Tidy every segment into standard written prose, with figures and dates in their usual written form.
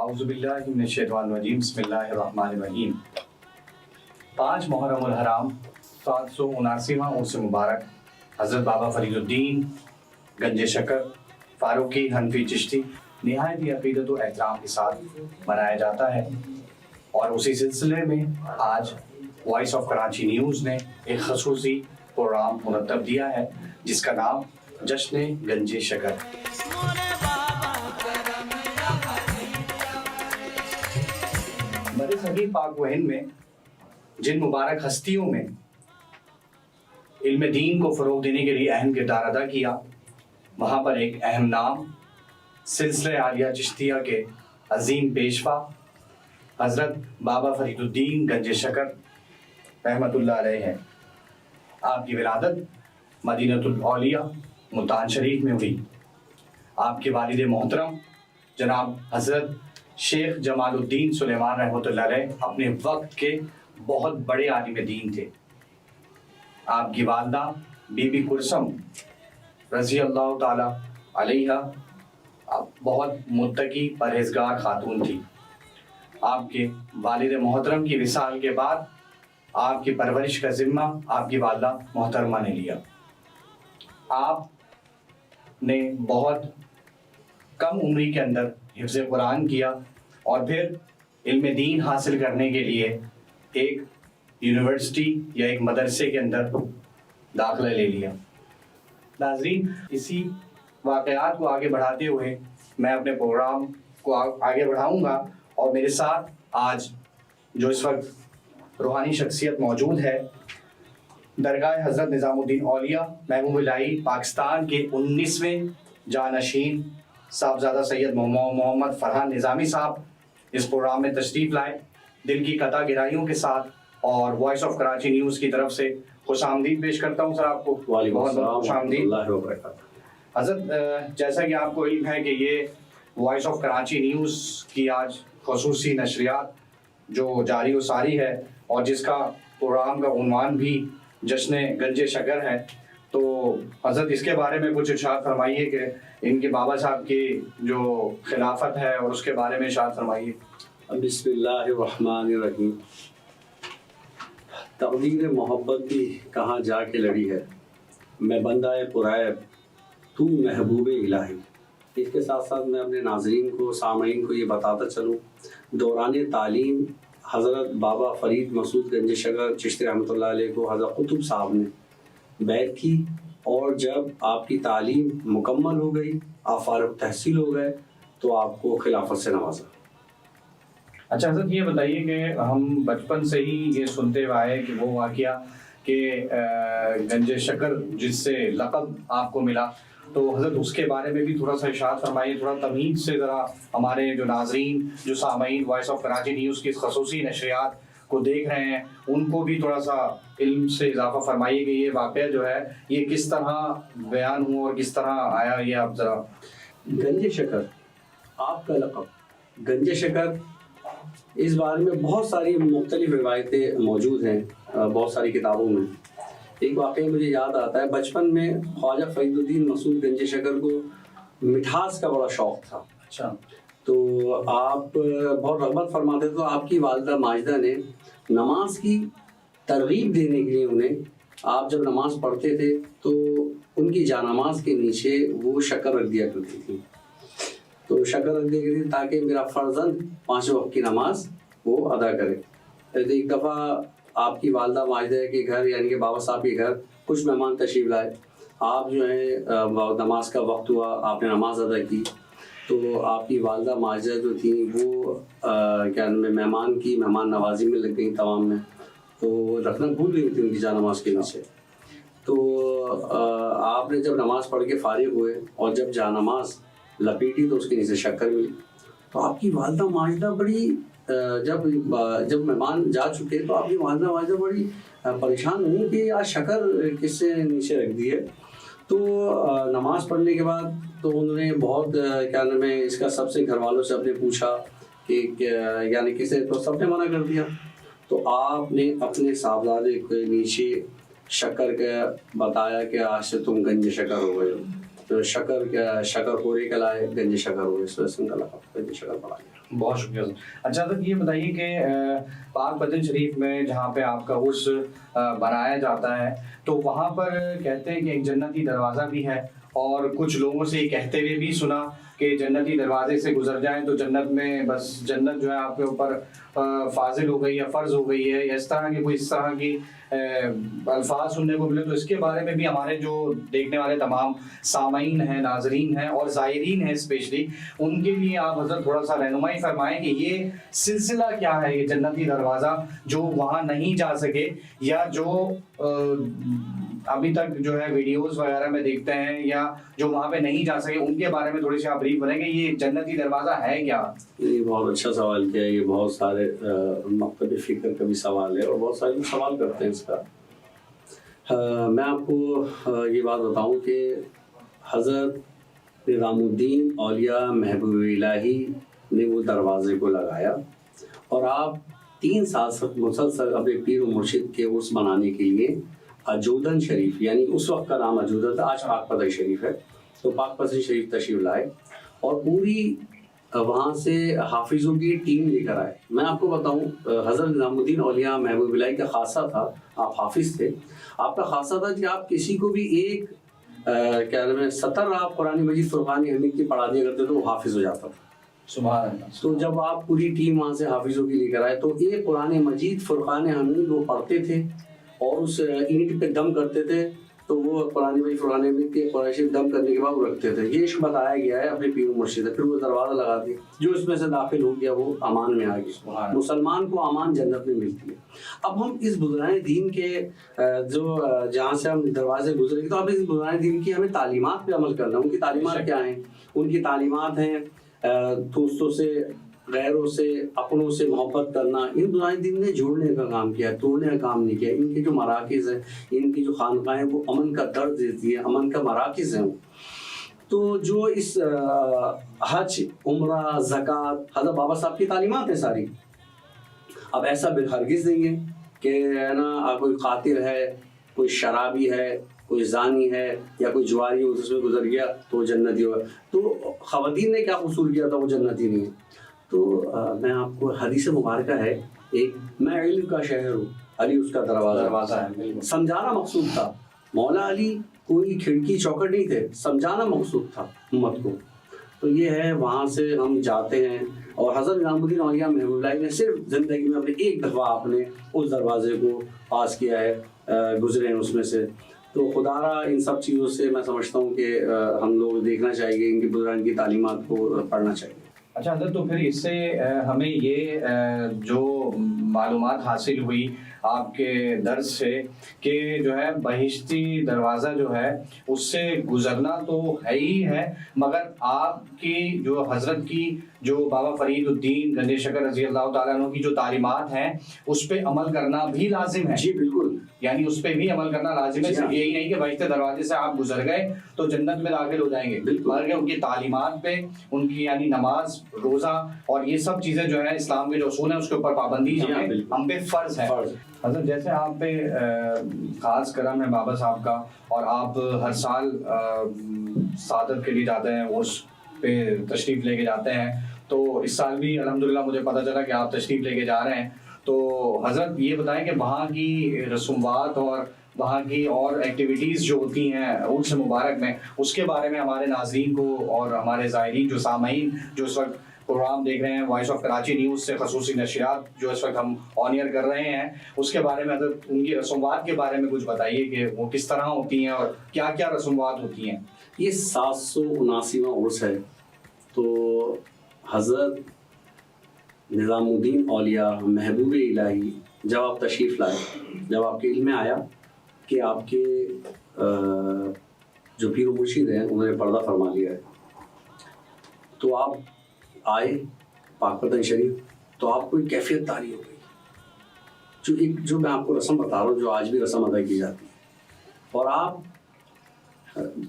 اعوذ باللہ من الشیطان الرجیم بسم اللہ الرحمن الرحیم 5 محرم الحرام 779واں عرس مبارک حضرت بابا فرید الدین گنج شکر فاروقی حنفی چشتی نہایت ہی عقیدت و احترام کے ساتھ منایا جاتا ہے، اور اسی سلسلے میں آج وائس آف کراچی نیوز نے ایک خصوصی پروگرام مرتب دیا ہے جس کا نام جشن گنج شکر۔ برصغیر پاک و ہند میں جن مبارک ہستیوں میں علم دین کو فروغ دینے کے لیے اہم کردار ادا کیا، وہاں پر ایک اہم نام سلسلہ عالیہ چشتیہ کے عظیم پیشوا حضرت بابا فرید الدین گنج شکر رحمۃ اللہ علیہ ہے۔ آپ کی ولادت مدینۃ الاولیاء ملتان شریف میں ہوئی۔ آپ کے والد محترم جناب حضرت شیخ جمال الدین سلیمان رحمۃ اللہ علیہ اپنے وقت کے بہت بڑے عالم دین تھے۔ آپ کی والدہ بی بی کرسم رضی اللہ تعالی علیہ بہت متقی پرہیزگار خاتون تھی۔ آپ کے والد محترم کی وصال کے بعد آپ کی پرورش کا ذمہ آپ کی والدہ محترمہ نے لیا۔ آپ نے بہت کم عمری کے اندر حفظ قرآن کیا اور پھر علم دین حاصل کرنے کے لیے ایک یونیورسٹی یا ایک مدرسے کے اندر داخلہ لے لیا۔ ناظرین، اسی واقعات کو آگے بڑھاتے ہوئے میں اپنے پروگرام کو آگے بڑھاؤں گا، اور میرے ساتھ آج جو اس وقت روحانی شخصیت موجود ہے، درگاہ حضرت نظام الدین اولیاء محبوب الہی پاکستان کے 19ویں جانشین صاحبزادہ سید محمد فرحان نظامی صاحب اس پروگرام میں تشریف لائے۔ دل کی قطع گہرائیوں کے ساتھ اور وائس آف کراچی نیوز کی طرف سے خوش آمدید پیش کرتا ہوں سر آپ کو۔ بہت خوش آمدید حضرت۔ جیسا کہ آپ کو علم ہے کہ یہ وائس آف کراچی نیوز کی آج خصوصی نشریات جو جاری و ساری ہے، اور جس کا پروگرام کا عنوان بھی جشن گنج شکر ہے، تو حضرت اس کے بارے میں کچھ ارشاد فرمائیے کہ ان کے بابا صاحب کی جو خلافت ہے اور اس کے بارے میں ارشاد فرمائیے۔ بسم اللہ الرحمن الرحیم۔ تقدیر محبت بھی کہاں جا کے لڑی ہے، میں بندہ پرائب تو محبوب الہی۔ اس کے ساتھ ساتھ میں اپنے ناظرین کو، سامعین کو یہ بتاتا چلوں، دوران تعلیم حضرت بابا فرید مسعود گنج شکر چشتی رحمۃ اللہ علیہ کو حضرت قطب صاحب نے بیعت کی، اور جب آپ کی تعلیم مکمل ہو گئی، آپ فارغ تحصیل ہو گئے، تو آپ کو خلافت سے نوازا۔ اچھا حضرت، یہ بتائیے کہ ہم بچپن سے ہی یہ سنتے ہوئے آئے کہ وہ واقعہ کہ گنج شکر جس سے لقب آپ کو ملا، تو حضرت اس کے بارے میں بھی تھوڑا سا ارشاد فرمائیے، تھوڑا تمہید سے ذرا ہمارے جو ناظرین، جو سامعین وائس آف کراچی نیوز کی خصوصی نشریات کو دیکھ رہے ہیں، ان کو بھی تھوڑا سا علم سے اضافہ فرمائیے کہ یہ واقعہ جو ہے یہ کس طرح بیان ہوا اور کس طرح آیا، یہ آپ ذرا۔ گنج شکر آپ کا لقب گنج شکر، اس بارے میں بہت ساری مختلف روایتیں موجود ہیں بہت ساری کتابوں میں۔ ایک واقعہ مجھے یاد آتا ہے، بچپن میں خواجہ فرید الدین مسعود گنج شکر کو مٹھاس کا بڑا شوق تھا۔ اچھا، تو آپ بہت رغبت فرماتے تھے، تو آپ کی والدہ ماجدہ نے نماز کی ترغیب دینے کے لیے انہیں، آپ جب نماز پڑھتے تھے تو ان کی جانماز کے نیچے وہ شکر رکھ دیا کرتی تھی، تو شکر رکھ دیا کرتی تھی تاکہ میرا فرزند 5 وقت کی نماز وہ ادا کرے۔ ایک دفعہ آپ کی والدہ ماجدہ کے گھر، یعنی کہ بابا صاحب کے گھر، کچھ مہمان تشریف لائے۔ آپ جو ہے نماز کا وقت ہوا، آپ نے نماز ادا کی، تو آپ کی والدہ ماجدہ جو تھیں وہ کیا نام ہے، مہمان نوازی میں لگ گئیں تمام میں، تو وہ رکھنا بھول گئی تھی ان کی جانماز کے نیچے۔ تو آپ نے جب نماز پڑھ کے فارغ ہوئے اور جب جانماز لپیٹی تو اس کے نیچے شکر ملی، تو آپ کی والدہ ماجدہ بڑی جب مہمان جا چکے تو آپ کی والدہ ماجدہ بڑی پریشان ہوئی کہ آج شکر کس سے نیچے رکھ دی ہے۔ تو نماز پڑھنے کے بعد تو انہوں نے بہت کیا نام ہے، اس کا سب سے گھر والوں سے اپنے پوچھا کہ یعنی کسے، تو سب نے منع کر دیا۔ تو آپ نے اپنے صاحبزادے کے نیچے شکر کا بتایا کہ آج سے تم گنج شکر ہو گئے ہو۔ شکر پورے کا لائے گنج شکر ہو، اس وجہ سے ان کا لقب گنج شکر پڑا گیا۔ بہت شکریہ سر۔ اچھا سر یہ بتائیے کہ پاک بدن شریف میں جہاں پہ آپ کا عرس بنایا جاتا ہے تو وہاں پر کہتے ہیں کہ ایک جنتی دروازہ بھی ہے، اور کچھ لوگوں سے یہ کہتے ہوئے بھی سنا کہ جنتی دروازے سے گزر جائیں تو جنت میں بس جنت جو ہے آپ کے اوپر فاضل ہو گئی ہے، فرض ہو گئی ہے، یا اس طرح کی کوئی اس طرح کی الفاظ سننے کو ملے، تو اس کے بارے میں بھی ہمارے جو دیکھنے والے تمام سامعین ہیں، ناظرین ہیں اور زائرین ہیں اسپیشلی، ان کے لیے آپ حضرت تھوڑا سا رہنمائی فرمائیں کہ یہ سلسلہ کیا ہے، یہ جنتی دروازہ جو وہاں نہیں جا سکے یا جو ابھی تک جو ہے ویڈیوز وغیرہ میں دیکھتے ہیں یا جو وہاں پہ نہیں جا سکے، ان کے بارے میں تھوڑی سی آپ بریف کریں کہ یہ جنتی دروازہ ہے کیا؟ یہ بہت اچھا سوال کیا ہے، یہ بہت سارے مکتب فکر کا بھی سوال ہے اور بہت سارے لوگ سوال کرتے ہیں اس کا۔ میں آپ کو یہ بات بتاؤں کہ حضرت نظام الدین اولیاء محبوب الہی نے وہ دروازے کو لگایا، اور آپ 3 سال سے مسلسل اپنے پیر و مرشد کے عرس منانے کے لیے اجودن شریف، یعنی اس وقت کا نام اجودن تھا، آج پاک پتن شریف ہے، تو پاک پتن شریف تشریف لائے اور پوری وہاں سے حافظوں کی ٹیم لے کر آئے۔ میں آپ کو بتاؤں حضرت نظام الدین اولیاء محبوب الہی کا خاصہ تھا، آپ حافظ تھے، آپ کا خاصہ تھا کہ آپ کسی کو بھی ایک کیا نام ہے سطر آپ قرآن مجید فرقان حمید کی پڑھا دیا کرتے تو وہ حافظ ہو جاتا تھا۔ سبحان اللہ۔ تو جب آپ پوری ٹیم وہاں سے حافظوں کی لے کر آئے تو ایک قرآن مجید فرقان حمید وہ پڑھتے تھے اور اس اینٹ پہ دم کرتے تھے، تو وہ قرآن مجید فرقان حمید کے قرآن شریف دم کرنے کے بعد وہ رکھتے تھے۔ یہ عشق بتایا گیا ہے اپنے پیر و مرشد، پھر وہ دروازہ لگا دیا، جو اس میں سے داخل ہو گیا وہ امان میں آ گیا۔ مسلمان کو امان جنت میں ملتی ہے۔ اب ہم اس بزرگان دین کے جو جہاں سے ہم دروازے گزرے گے تو اب اس بزرگان دین کی ہمیں تعلیمات پہ عمل کرنا ہے۔ ان کی تعلیمات کیا ہیں؟ ان کی تعلیمات ہیں دوستوں سے، غیروں سے، اپنوں سے محبت کرنا۔ ان بزرگان دین نے جوڑنے کا کام کیا ہے، توڑنے کا کام نہیں کیا۔ ان کے جو مراکز ہیں، ان کی جو خانقاہیں، وہ امن کا درد دیتی ہیں، امن کا مراکز ہیں وہ۔ تو جو اس حج، عمرہ، زکوٰۃ، حضرت بابا صاحب کی تعلیمات ہیں ساری۔ اب ایسا بالہرگز نہیں ہے کہ نا کوئی قاتل ہے، کوئی شرابی ہے، کوئی زانی ہے یا کوئی جواری اس میں گزر گیا تو وہ جنتی ہوگا۔ تو خواتین نے کیا قصور کیا تھا وہ جنتی نہیں ہے؟ تو میں آپ کو حدیث مبارکہ ہے ایک، میں علم کا شہر ہوں، علی اس کا دروازہ ہے، سمجھانا مقصود تھا۔ مولا علی کوئی کھڑکی چوکٹ نہیں تھے، سمجھانا مقصود تھا امت کو۔ تو یہ ہے، وہاں سے ہم جاتے ہیں۔ اور حضرت نظام الدین اولیاء محبوب اللہ نے صرف زندگی میں اپنے ایک دفعہ اپنے اس دروازے کو پاس کیا ہے، گزرے ہیں اس میں سے۔ تو خدا را ان سب چیزوں سے میں سمجھتا ہوں کہ ہم لوگ دیکھنا چاہیے، ان کی بزرگان کی تعلیمات کو پڑھنا چاہیے۔ اچھا حضرت، تو پھر اس سے ہمیں یہ جو معلومات حاصل ہوئی آپ کے درس سے کہ جو ہے بہشتی دروازہ جو ہے اس سے گزرنا تو ہے ہی ہے، مگر آپ کی جو حضرت کی جو بابا فرید الدین گنج شکر رضی اللہ تعالیٰ عنہ کی جو تعلیمات ہیں اس پہ عمل کرنا بھی لازم ہے۔ جی بالکل، یعنی اس پہ بھی عمل کرنا لازم ہے، صرف یہی نہیں کہ بہشتی دروازے سے آپ گزر گئے تو جنت میں داخل ہو جائیں گے، بلکہ ان کی تعلیمات پہ، ان کی یعنی نماز، روزہ اور یہ سب چیزیں جو ہے اسلام کے جو اصول ہیں اس کے اوپر پابندی ہم پہ فرض ہے۔ حضرت جیسے آپ پہ خاص کرم ہے بابا صاحب کا، اور آپ ہر سال سعادت کے لیے جاتے ہیں، عرس پہ تشریف لے کے جاتے ہیں، تو اس سال بھی الحمدللہ مجھے پتہ چلا کہ آپ تشریف لے کے جا رہے ہیں۔ تو حضرت یہ بتائیں کہ وہاں کی رسومات اور وہاں کی اور ایکٹیویٹیز جو ہوتی ہیں عرس مبارک میں، اس کے بارے میں ہمارے ناظرین کو اور ہمارے زائرین جو سامعین جو اس وقت پروگرام دیکھ رہے ہیں وائس آف کراچی نیوز سے، خصوصی نشریات جو اس وقت ہم آن ایئر کر رہے ہیں، اس کے بارے میں حضرت ان کی رسومات کے بارے میں کچھ بتائیے کہ وہ کس طرح ہوتی ہیں اور کیا کیا رسومات ہوتی ہیں۔ یہ 779واں عرس ہے۔ تو حضرت نظام الدین اولیاء محبوب الہی جب آپ تشریف لائے، جب آپ کے علم میں آیا کہ آپ کے جو پیر و مرشد ہیں انہوں نے پردہ فرما لیا ہے، تو آپ آئے پاک پتن شریف، تو آپ کو ایک کیفیت طاری ہو گئی، جو میں آپ کو رسم بتا رہا ہوں، جو آج بھی رسم ادا کی جاتی ہے۔ اور آپ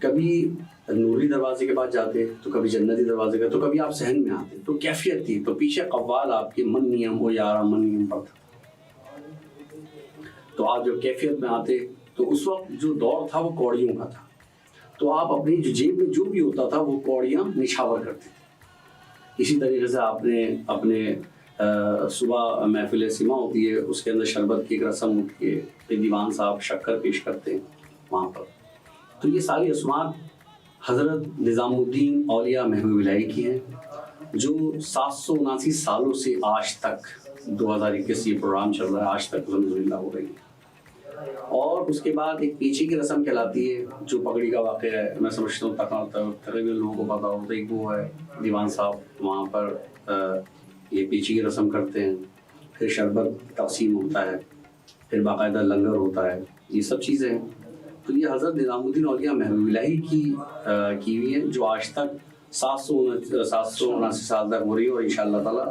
کبھی نوری دروازے کے پاس جاتے تو کبھی جنتی دروازے کا، تو کبھی آپ صحن میں آتے، تو کیفیت تھی۔ تو پیچھے قوال آپ کے من نیم و یارا من نیم پر تھا۔ تو آپ جب کیفیت میں آتے تو اس وقت جو دور تھا وہ کوڑیوں کا تھا، تو آپ اپنی جو جیب میں جو بھی ہوتا تھا وہ کوڑیاں نچھاور کرتے تھے۔ اسی طریقے سے آپ نے اپنے صبح محفل سما ہوتی ہے، اس کے اندر شربت کی ایک رسم ہوتی ہے، پھر دیوان صاحب شکر پیش کرتے ہیں وہاں پر۔ تو یہ ساری رسومات حضرت نظام الدین اولیاء محبوب الہی کی ہیں، جو 779 سالوں سے آج تک 2021 یہ پروگرام چل رہا ہے، آج تک الحمدللہ ہو رہی ہے۔ اور اس کے بعد ایک پیچھے کی رسم کہلاتی ہے جو پگڑی کا واقعہ ہے، میں سمجھتا ہوں تقریباً لوگوں کو پتا ہوتا ہے کہ وہ ہے دیوان صاحب وہاں پر یہ پیچھے کی رسم کرتے ہیں، پھر شربت تقسیم ہوتا ہے، پھر باقاعدہ لنگر ہوتا ہے، یہ سب چیزیں ہیں۔ تو یہ حضرت نظام الدین اولیاء محبوب الہی کی ہوئی ہیں، جو آج تک 779 سال تک ہو رہی ہے، اور انشاءاللہ تعالیٰ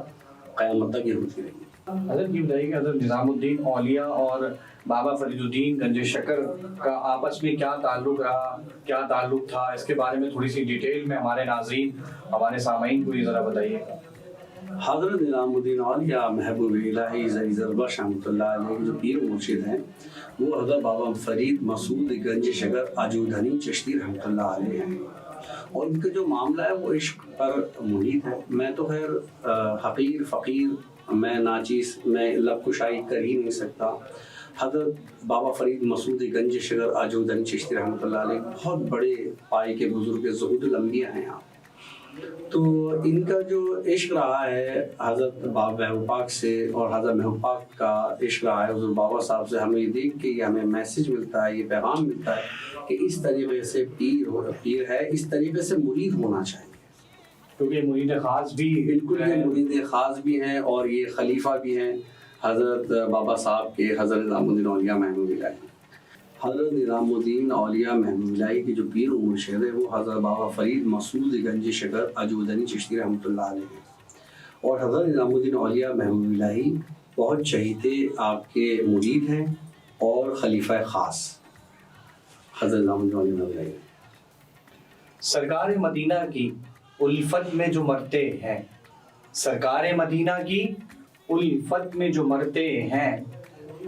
قیامت تک یہ ہوتی رہے گی۔ حضرت یہ بتائیے کہ حضرت نظام الدین اولیاء اور بابا فرید الدین گنج شکر کا آپس میں کیا تعلق رہا، کیا تعلق تھا، اس کے بارے میں تھوڑی سی ڈیٹیل میں ہمارے ناظرین، ہمارے سامعین کو یہ ذرا بتائیے۔ حضرت نظام الدین اولیاء محبوب الہی زریز البخش رحمۃ اللہ علیہ جو پیر مرشد ہیں، وہ حضرت بابا فرید مسعود گنج شکر اجودھنی چشتی رحمۃ اللہ علیہ ہیں، اور ان کا جو معاملہ ہے وہ عشق پر محیط ہے۔ میں تو خیر حقیر فقیر، میں ناچیز، میں لب کشائی کر ہی نہیں سکتا۔ حضرت بابا فرید مسعود گنج شکر اجودھنی چشتی رحمۃ اللہ علیہ بہت بڑے پائے کے بزرگ زہد الانبیاء ہیں آپ۔ تو ان کا جو عشق رہا ہے حضرت بابا محبوب پاک سے، اور حضرت محبوب پاک کا عشق رہا ہے حضور بابا صاحب سے، ہمیں یہ دیکھ کے یہ ہمیں میسج ملتا ہے، یہ پیغام ملتا ہے کہ اس طریقے سے پیر ہے، اس طریقے سے مرید ہونا چاہیے، کیونکہ مرید خاص بھی بالکل یہ مرید خاص بھی ہیں اور یہ خلیفہ بھی ہیں حضرت بابا صاحب کے، حضرت نظام الدین اولیاء محبوب الہی۔ حضرت نظام الدین اولیاء محبوب الہی کی جو پیر و مرشد ہے وہ حضرت بابا فرید مسعود گنج شکر اجودھنی چشتی رحمۃ اللہ علیہ ہے، اور حضرت نظام الدین اولیاء محبوب الہی بہت چہیتے آپ کے مرید ہیں اور خلیفہ خاص حضرت نظام الدین اولیاء محبوب الہی۔ سرکار مدینہ کی الفت میں جو مرتے ہیں، سرکار مدینہ کی الفت میں جو مرتے ہیں،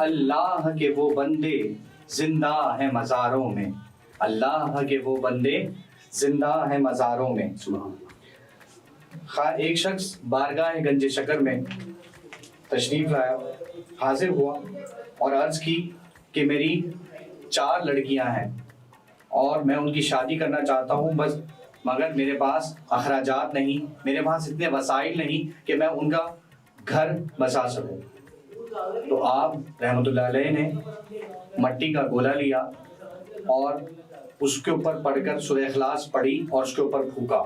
اللہ کے وہ بندے زندہ ہیں مزاروں میں، اللہ کے وہ بندے زندہ ہیں مزاروں میں۔ ایک شخص بارگاہ گنج شکر میں تشریف لایا، حاضر ہوا اور عرض کی کہ میری 4 لڑکیاں ہیں اور میں ان کی شادی کرنا چاہتا ہوں، بس مگر میرے پاس اخراجات نہیں، میرے پاس اتنے وسائل نہیں کہ میں ان کا گھر بسا سکوں۔ تو آپ رحمۃ اللہ علیہ نے مٹی کا گولا لیا اور اس کے اوپر پڑھ کر سورہ اخلاص پڑھی اور اس کے اوپر پھونکا۔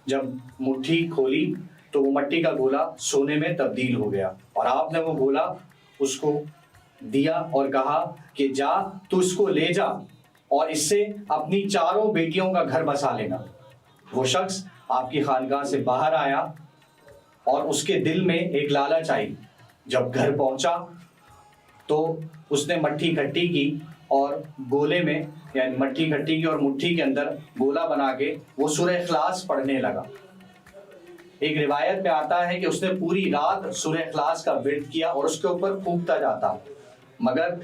جب مٹھی کھولی تو وہ مٹی کا گولا سونے میں تبدیل ہو گیا، اور آپ نے وہ گولا اس کو دیا اور کہا کہ جا تو اس کو لے جا اور اس سے اپنی 4 بیٹیوں کا گھر بسا لینا۔ وہ شخص آپ کی خانقاہ سے باہر آیا اور اس کے دل میں ایک لالچ آئی۔ جب گھر پہنچا تو اس نے مٹھی اکٹھی کی اور گولے میں، یعنی مٹھی اکٹھی کی اور مٹھی کے اندر گولا بنا کے وہ سورہ اخلاص پڑھنے لگا۔ ایک روایت میں آتا ہے کہ اس نے پوری رات سورہ اخلاص کا ورد کیا اور اس کے اوپر پھونکتا جاتا، مگر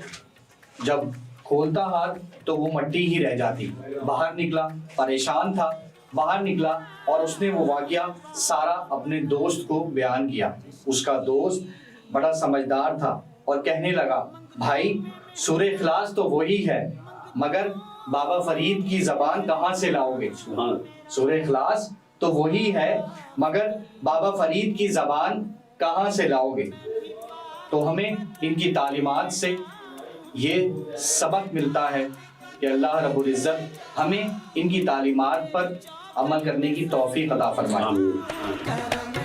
جب کھولتا ہاتھ تو وہ مٹی ہی رہ جاتی۔ باہر نکلا، پریشان تھا، باہر نکلا اور اس نے وہ واقعہ سارا اپنے دوست کو بیان کیا۔ اس کا دوست بڑا سمجھدار تھا اور کہنے لگا، بھائی سورہ اخلاص تو وہی ہے، مگر بابا فرید کی زبان کہاں سے لاؤ گے؟ سورہ اخلاص تو وہی ہے مگر بابا فرید کی زبان کہاں سے لاؤ گے؟ تو ہمیں ان کی تعلیمات سے یہ سبق ملتا ہے کہ اللہ رب العزت ہمیں ان کی تعلیمات پر عمل کرنے کی توفیق عطا فرمائے۔